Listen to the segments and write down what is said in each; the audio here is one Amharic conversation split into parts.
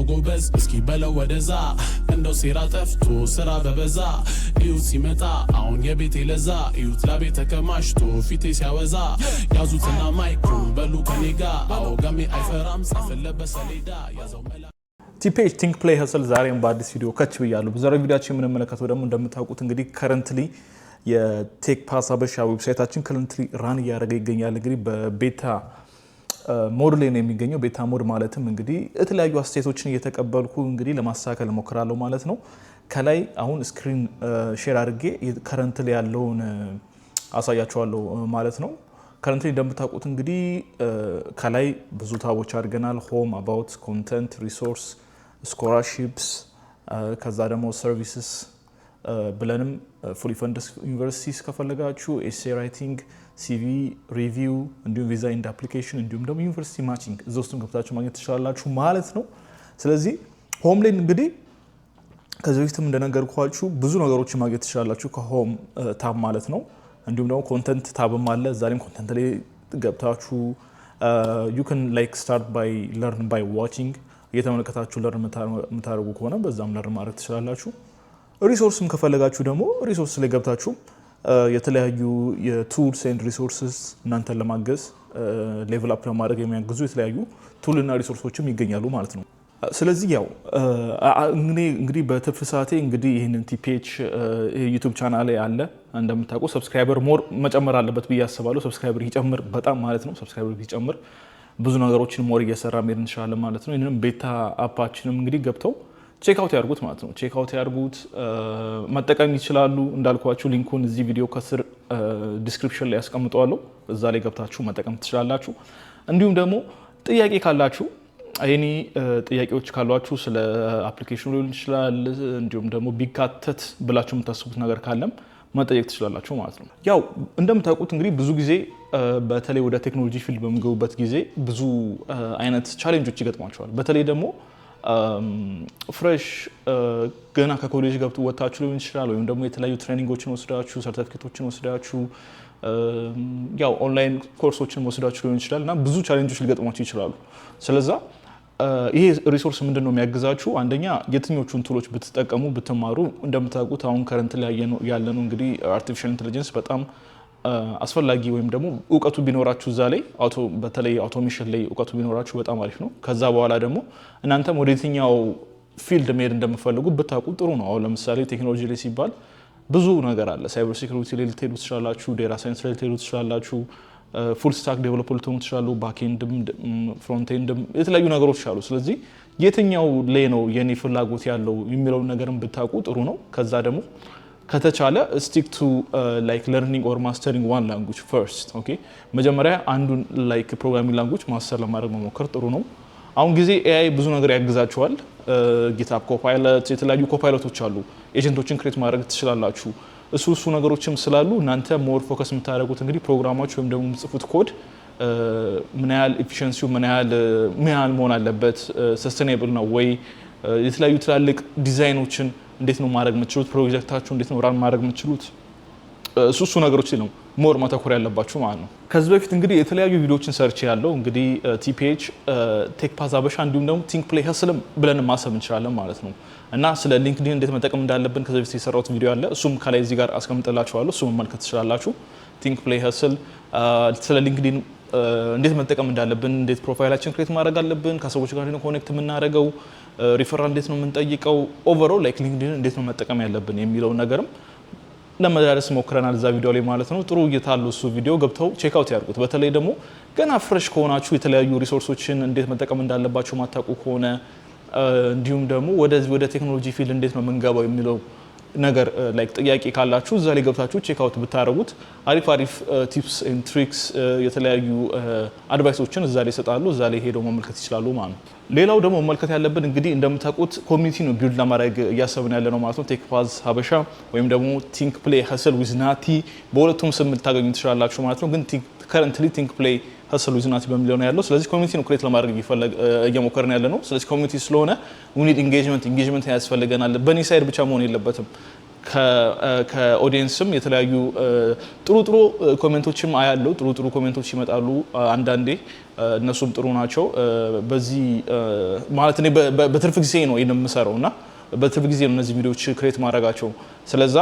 ጎበዝ እስኪ በለው ወደዛ እንደው ሴራ ጠፍቶ ስራ በበዛ እዩት ሲመጣ አሁን የቤቴ ለዛ እዩት ላቤት ተከማችቶ ፊቴ ሲያወዛ ያዙትና ማይኩ በሉ ከኔ ጋር አዎ ጋሜ አይፈራም ጻፈለበ ሰሌዳ ያዘው መላ ቲፔጅ ቲንክ ፕሌይ ሀስል ዛሬም በአዲስ ቪዲዮ ከች ብያለሁ። በዛሬው ቪዲዮአችን የምንመለከተው ደግሞ እንደምታውቁት እንግዲህ ከረንትሊ የቴክ ፓስ ሀበሻ ዌብሳይታችን ከረንትሊ ራን እያደረገ ይገኛል። እንግዲህ በቤታ ሞድ ላይ ነው የሚገኘው። ቤታ ሞድ ማለትም እንግዲህ የተለያዩ አስተያየቶችን እየተቀበልኩ እንግዲህ ለማስተካከል እሞክራለሁ ማለት ነው። ከላይ አሁን ስክሪን ሼር አድርጌ ከረንትሊ ያለውን አሳያችኋለሁ ማለት ነው። ከረንትሊ እንደምታውቁት እንግዲህ ከላይ ብዙ ታቦች አድርገናል። ሆም፣ አባውት፣ ኮንተንት፣ ሪሶርስ፣ ስኮላርሺፕስ ከዛ ደግሞ ሰርቪስስ ብለንም ፉሊ ፈንድስ ዩኒቨርሲቲስ ከፈለጋችሁ ኤሴ ራይቲንግ፣ ሲቪ ሪቪው እንዲሁም ቪዛ ኤንድ አፕሊኬሽን እንዲሁም ደግሞ ዩኒቨርሲቲ ማቺንግ እዛ ውስጥም ገብታችሁ ማግኘት ትችላላችሁ ማለት ነው። ስለዚህ ሆም ላይ እንግዲህ ከዚህ በፊትም እንደነገርኳችሁ ብዙ ነገሮችን ማግኘት ትችላላችሁ ከሆም ታብ ማለት ነው። እንዲሁም ደግሞ ኮንተንት ታብም አለ። ዛሬም ኮንተንት ላይ ገብታችሁ ዩ ካን ላይክ ስታርት ባይ ለርን ባይ ዋቺንግ እየተመለከታችሁ ለርን የምታደርጉ ከሆነ በዛም ለርን ማድረግ ትችላላችሁ። ሪሶርስም ከፈለጋችሁ ደግሞ ሪሶርስ ላይ ገብታችሁ የተለያዩ የቱልስ ኤንድ ሪሶርስስ እናንተን ለማገዝ ሌቭል አፕ ለማድረግ የሚያግዙ የተለያዩ ቱልና ሪሶርሶችም ይገኛሉ ማለት ነው። ስለዚህ ያው እንግዲህ በትርፍ ሰዓቴ እንግዲህ ይህንን ቲፒኤች ዩቲዩብ ቻናል ላይ አለ እንደምታውቁ ሰብስክራይበር ሞር መጨመር አለበት ብዬ አስባለሁ። ሰብስክራይበር ይጨምር በጣም ማለት ነው። ሰብስክራይበር ይጨምር ብዙ ነገሮችን ሞር እየሰራ መሄድ እንችላለን ማለት ነው። ይህንንም ቤታ አፓችንም እንግዲህ ገብተው ቼክ አውት ያርጉት ማለት ነው። ቼክ አውት ያርጉት መጠቀም ይችላሉ። እንዳልኳችሁ ሊንኩን እዚህ ቪዲዮ ከስር ዲስክሪፕሽን ላይ ያስቀምጠዋለሁ። እዛ ላይ ገብታችሁ መጠቀም ትችላላችሁ። እንዲሁም ደግሞ ጥያቄ ካላችሁ አይኒ ጥያቄዎች ካሏችሁ ስለ አፕሊኬሽኑ ሊሆን ይችላል እንዲሁም ደግሞ ቢካተት ብላችሁ የምታስቡት ነገር ካለም መጠየቅ ትችላላችሁ ማለት ነው። ያው እንደምታውቁት እንግዲህ ብዙ ጊዜ በተለይ ወደ ቴክኖሎጂ ፊልድ በሚገቡበት ጊዜ ብዙ አይነት ቻሌንጆች ይገጥሟቸዋል። በተለይ ደግሞ ፍሬሽ ገና ከኮሌጅ ገብቶ ወጣችሁ ሊሆን ይችላል ወይም ደግሞ የተለያዩ ትሬኒንጎችን ወስዳችሁ ሰርቲፊኬቶችን ወስዳችሁ ያው ኦንላይን ኮርሶችን ወስዳችሁ ሊሆን ይችላል እና ብዙ ቻሌንጆች ሊገጥሟችሁ ይችላሉ። ስለዛ ይሄ ሪሶርስ ምንድነው የሚያግዛችሁ? አንደኛ የትኞቹን ቱሎች ብትጠቀሙ ብትማሩ እንደምታውቁት አሁን ከረንት ላይ ያለነው እንግዲህ አርቲፊሻል ኢንተለጀንስ በጣም አስፈላጊ ወይም ደግሞ እውቀቱ ቢኖራችሁ እዛ ላይ በተለይ አውቶሜሽን ላይ እውቀቱ ቢኖራችሁ በጣም አሪፍ ነው። ከዛ በኋላ ደግሞ እናንተም ወደ የትኛው ፊልድ መሄድ እንደምትፈልጉ ብታውቁ ጥሩ ነው። አሁን ለምሳሌ ቴክኖሎጂ ላይ ሲባል ብዙ ነገር አለ። ሳይበር ሴኩሪቲ ላይ ልትሄዱ ትችላላችሁ፣ ዴታ ሳይንስ ላይ ልትሄዱ ትችላላችሁ፣ ፉል ስታክ ዴቨሎፐር ልትሆኑ ትችላሉ፣ ባክኤንድም ፍሮንትኤንድም የተለያዩ ነገሮች አሉ። ስለዚህ የትኛው ላይ ነው የኔ ፍላጎት ያለው የሚለውን ነገርም ብታውቁ ጥሩ ነው። ከዛ ደግሞ ከተቻለ ስቲክ ቱ ላይክ ለርኒንግ ኦር ማስተሪንግ ዋን ላንጉጅ ፈርስት። ኦኬ መጀመሪያ አንዱን ላይክ ፕሮግራሚንግ ላንጉጅ ማስተር ለማድረግ መሞከር ጥሩ ነው። አሁን ጊዜ ኤአይ ብዙ ነገር ያግዛችኋል። ጊትሀብ ኮፓይለት የተለያዩ ኮፓይለቶች አሉ። ኤጀንቶችን ክሬት ማድረግ ትችላላችሁ። እሱ ነገሮችም ስላሉ እናንተ ሞር ፎከስ የምታደርጉት እንግዲህ ፕሮግራማችሁ ወይም ደግሞ የምትጽፉት ኮድ ምን ያህል ኤፊሺየንሲው ምን ያህል መሆን አለበት፣ ሰስቴኔብል ነው ወይ፣ የተለያዩ ትላልቅ ዲዛይኖችን እንዴት ነው ማድረግ የምትችሉት፣ ፕሮጀክታችሁ እንዴት ነው ራን ማድረግ የምትችሉት፣ እሱ ነገሮች ነው ሞር ማተኮር ያለባችሁ ማለት ነው። ከዚህ በፊት እንግዲህ የተለያዩ ቪዲዮዎችን ሰርች ያለው እንግዲህ ቲፒኤች ቴክ ፓስ ሀበሻ እንዲሁም ደግሞ ቲንክ ፕሌይ ሀስልም ብለን ማሰብ እንችላለን ማለት ነው። እና ስለ ሊንክድኢን እንዴት መጠቀም እንዳለብን ከዚህ በፊት የሰራሁት ቪዲዮ አለ። እሱም ከላይ እዚህ ጋር አስቀምጥላችኋለሁ። እሱም መመልከት ትችላላችሁ። ቲንክ ፕሌይ ሀስል ስለ ሊንክድኢን እንዴት መጠቀም እንዳለብን፣ እንዴት ፕሮፋይላችን ክሬት ማድረግ አለብን፣ ከሰዎች ጋር ኮኔክት የምናደርገው፣ ሪፈራል እንዴት ነው የምንጠይቀው፣ ኦቨርኦል ላይክ ሊንክድኢን እንዴት ነው መጠቀም ያለብን የሚለውን ነገርም ለመዳረስ ሞክረናል እዛ ቪዲዮ ላይ ማለት ነው። ጥሩ እይታ አለው እሱ ቪዲዮ፣ ገብተው ቼክ አውት ያድርጉት። በተለይ ደግሞ ገና ፍሬሽ ከሆናችሁ የተለያዩ ሪሶርሶችን እንዴት መጠቀም እንዳለባችሁ ማታውቁ ከሆነ እንዲሁም ደግሞ ወደ ቴክኖሎጂ ፊልድ እንዴት ነው የምንገባው የሚለው ነገር ላይክ ጥያቄ ካላችሁ እዛ ላይ ገብታችሁ ቼክ አውት ብታደርጉት አሪፍ ቲፕስ ኤንድ ትሪክስ የተለያዩ አድቫይሶችን እዛ ላይ ይሰጣሉ። እዛ ላይ ሄደው መመልከት ይችላሉ ማለት ነው። ሌላው ደግሞ መመልከት ያለብን እንግዲህ እንደምታውቁት ኮሚኒቲ ነው ቢልድ ለማድረግ እያሰብን ያለ ነው ማለት ነው። ቴክ ፓስ ሀበሻ ወይም ደግሞ ቲንክ ፕሌይ ሀስል ዊዝ ናቲ በሁለቱም ስም ልታገኙ ትችላላችሁ ማለት ነው። ግን ከረንትሊ ቲንክ ፕሌይ ሀስል ዊዝ ናቲ በሚለው ነው ያለው። ስለዚህ ኮሚኒቲ ነው ክሬት ለማድረግ እየሞከርን ያለ ነው። ስለዚህ ኮሚኒቲ ስለሆነ ዊ ኒድ ኢንጌጅመንት ያስፈልገናል። በእኔ ሳይድ ብቻ መሆን የለበትም። ከኦዲየንስም የተለያዩ ጥሩ ኮሜንቶችም አያለው። ጥሩ ኮሜንቶች ይመጣሉ። አንዳንዴ እነሱም ጥሩ ናቸው። በዚህ ማለት እኔ በትርፍ ጊዜ ነው የምሰራው እና በትርፍ ጊዜ ነው እነዚህ ቪዲዮዎች ክሬት ማድረጋቸው። ስለዛ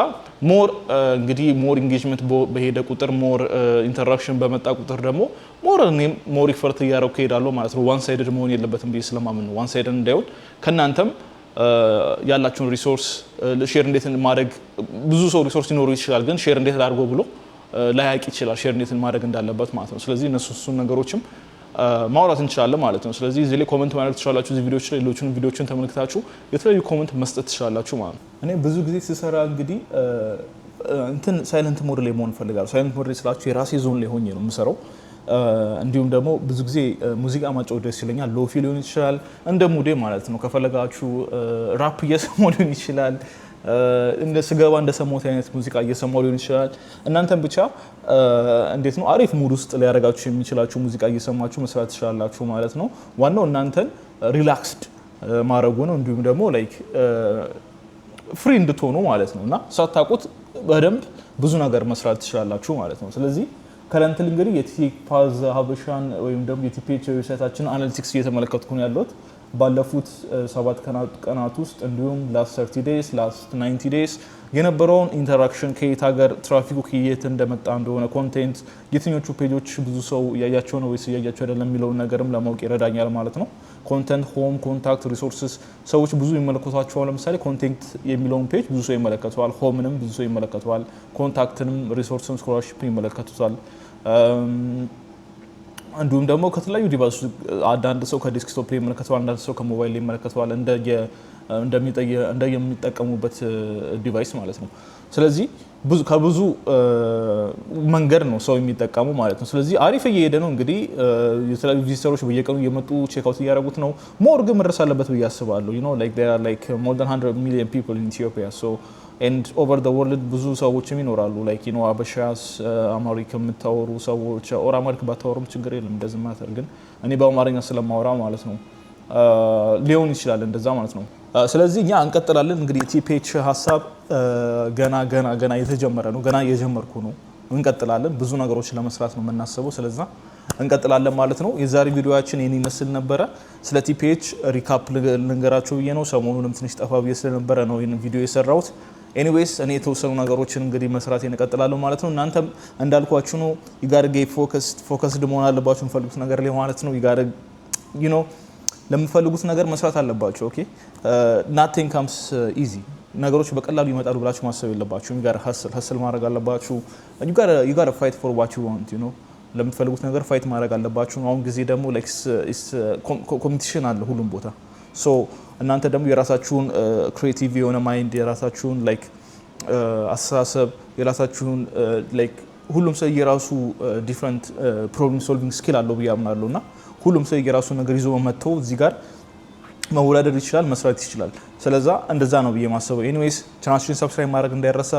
ሞር እንግዲህ ሞር ኢንጌጅመንት በሄደ ቁጥር ሞር ኢንተራክሽን በመጣ ቁጥር ደግሞ እኔም ሞር ኢፈርት እያደረኩ እሄዳለሁ ማለት ነው። ዋን ሳይድድ መሆን የለበትም ብዬ ስለማምን ነው። ዋን ሳይድድ እንዳይሆን ከእናንተም ያላችሁን ሪሶርስ ሼር እንዴት ማድረግ ብዙ ሰው ሪሶርስ ሊኖሩ ይችላል፣ ግን ሼር እንዴት ላድርገው ብሎ ላያውቅ ይችላል ሼር እንዴት ማድረግ እንዳለበት ማለት ነው። ስለዚህ እነሱን ነገሮችም ማውራት እንችላለን ማለት ነው። ስለዚህ እዚህ ላይ ኮሜንት ማድረግ ትችላላችሁ። እዚህ ቪዲዮዎች ላይ ሌሎችን ቪዲዮዎችን ተመልክታችሁ የተለያዩ ኮሜንት መስጠት ትችላላችሁ ማለት ነው። እኔ ብዙ ጊዜ ስሰራ እንግዲህ እንትን ሳይለንት ሞድ ላይ መሆን እፈልጋለሁ። ሳይለንት ሞድ ላይ ስላችሁ የራሴ ዞን ላይ ሆኜ ነው የምሰራው። እንዲሁም ደግሞ ብዙ ጊዜ ሙዚቃ ማጫወት ደስ ይለኛል። ሎፊ ሊሆን ይችላል እንደ ሙዴ ማለት ነው። ከፈለጋችሁ ራፕ እየሰማሁ ሊሆን ይችላል፣ እንደ ስገባ እንደሰማሁት አይነት ሙዚቃ እየሰማሁ ሊሆን ይችላል። እናንተም ብቻ እንዴት ነው አሪፍ ሙድ ውስጥ ሊያደርጋችሁ የሚችላችሁ ሙዚቃ እየሰማችሁ መስራት ትችላላችሁ ማለት ነው። ዋናው እናንተን ሪላክስድ ማድረጉ ነው። እንዲሁም ደግሞ ላይክ ፍሪ እንድትሆኑ ማለት ነው እና ሳታውቁት በደንብ ብዙ ነገር መስራት ትችላላችሁ ማለት ነው። ስለዚህ ከረንትሊ እንግዲህ የቴክ ፓዝ ሀበሻን ወይም ደግሞ የቲፒኤች ዌብሳይታችን አናሊቲክስ እየተመለከትኩ ነው ያለሁት ባለፉት 7 ቀናት ውስጥ እንዲሁም ላስት 30 ዴይስ ላስት 90 ዴይስ የነበረውን ኢንተራክሽን ከየት ሀገር ትራፊኩ ከየት እንደመጣ እንደሆነ ኮንቴንት የትኞቹ ፔጆች ብዙ ሰው እያያቸው ነው ወይስ እያያቸው አይደለም የሚለውን ነገርም ለማወቅ ይረዳኛል ማለት ነው። ኮንቴንት፣ ሆም፣ ኮንታክት፣ ሪሶርስስ ሰዎች ብዙ ይመለከቷቸዋል። ለምሳሌ ኮንቴንት የሚለውን ፔጅ ብዙ ሰው ይመለከተዋል፣ ሆምንም ብዙ ሰው ይመለከተዋል፣ ኮንታክትንም፣ ሪሶርስም፣ ስኮላርሺፕን ይመለከቱታል። እንዲሁም ደግሞ ከተለያዩ ዲቫይስ አንዳንድ ሰው ከዴስክቶፕ ላይ ይመለከተዋል፣ አንዳንድ ሰው ከሞባይል ላይ ይመለከተዋል፣ እንደሚጠቀሙበት ዲቫይስ ማለት ነው። ስለዚህ ከብዙ መንገድ ነው ሰው የሚጠቀሙ ማለት ነው። ስለዚህ አሪፍ እየሄደ ነው እንግዲህ የተለያዩ ቪዚተሮች በየቀኑ እየመጡ ቼክ አውት እያደረጉት ነው። ሞር ግን መድረስ አለበት ብዬ አስባለሁ። like more than 100 million people in Ethiopia so and over the world ብዙ ሰዎችም ይኖራሉ like አበሻስ አማሪክ የምታወሩ ሰዎች ኦር አማሪክ ባታወሩም ችግር የለም እንደዚህ ማተር ግን እኔ በአማርኛ ስለማወራ ማለት ነው ሊሆን ይችላል እንደዛ ማለት ነው። ስለዚህ እኛ እንቀጥላለን እንግዲህ የቲፒኤች ሀሳብ ገና የተጀመረ ነው። ገና እየጀመርኩ ነው። እንቀጥላለን። ብዙ ነገሮች ለመስራት ነው የምናስበው። ስለዛ እንቀጥላለን ማለት ነው። የዛሬ ቪዲዮአችን የኔ ይመስል ነበረ። ስለ ቲፒኤች ሪካፕ ልንገራችሁ ብዬ ነው። ሰሞኑንም ትንሽ ጠፋ ብዬ ስለነበረ ነው ይሄን ቪዲዮ የሰራሁት። ኤኒዌይስ እኔ የተወሰኑ ነገሮችን እንግዲህ መስራት እንቀጥላለሁ ማለት ነው። እናንተም እንዳልኳችሁ ነው ይጋርጌ ፎከስድ መሆን አለባችሁ የምፈልጉት ነገር ላይ ማለት ነው። ይጋር ለምፈልጉት ነገር መስራት አለባችሁ። ኦኬ nothing comes easy ነገሮች በቀላሉ ይመጣሉ ብላችሁ ማሰብ የለባችሁ። ይጋር ሀስል ማድረግ አለባችሁ። you got to fight for what you want ለምትፈልጉት ነገር ፋይት ማድረግ አለባችሁ። አሁን ጊዜ ደግሞ ኮምፒቲሽን አለ ሁሉም ቦታ። ሶ እናንተ ደግሞ የራሳችሁን ክሬቲቭ የሆነ ማይንድ የራሳችሁን አስተሳሰብ የራሳችሁን ሁሉም ሰው የራሱ ዲፍረንት ፕሮብለም ሶልቪንግ ስኪል አለው ብዬ አምናለሁ እና ሁሉም ሰው የራሱ ነገር ይዞ መጥቶ እዚህ ጋር መወዳደር ይችላል፣ መስራት ይችላል። ስለዛ እንደዛ ነው ብዬ ማሰበው። ኤኒዌይስ ቻናላችንን ሰብስክራይብ ማድረግ እንዳይረሳ።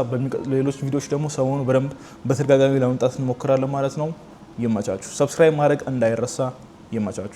በሌሎች ቪዲዮዎች ደግሞ ሰሞኑ በደንብ በተደጋጋሚ ለመምጣት እንሞክራለን ማለት ነው። ይመቻችሁ። ሰብስክራይብ ማድረግ እንዳይረሳ። ይመቻችሁ።